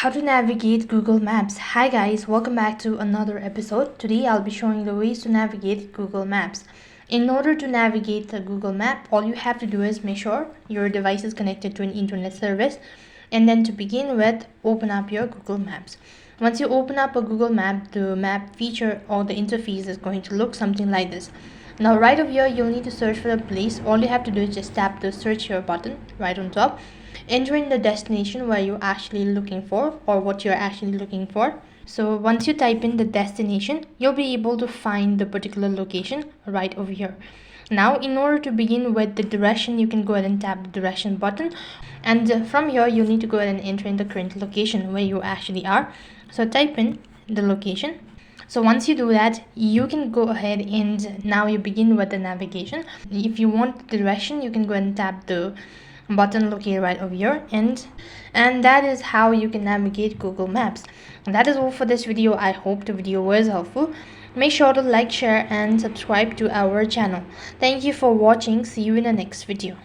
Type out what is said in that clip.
How to navigate Google Maps. Hi guys, welcome back to another episode. Today I'll be showing the ways to navigate Google Maps. In order to navigate the Google Map, all you have to do is make sure your device is connected to an internet service, and then to begin with, open up your Google Maps. Once you open up a Google Map, the map feature or the interface is going to look something like this. Now right over here, you'll need to search for the place. All you have to do is just tap the search here button right on top, entering the destination where you're actually looking for or what you're actually looking for. So once you type in the destination, you'll be able to find the particular location right over here. Now in order to begin with the direction, you can go ahead and tap the direction button, and from here you need to go ahead and enter in the current location where you actually are. So type in the location. So once you do that, you can go ahead and now you begin with the navigation. If you want the direction, you can go ahead and tap the button located right over here, and that is how you can navigate Google Maps. And that is all for this video. I hope the video was helpful. Make sure to like, share and subscribe to our channel. Thank you for watching. See you in the next video.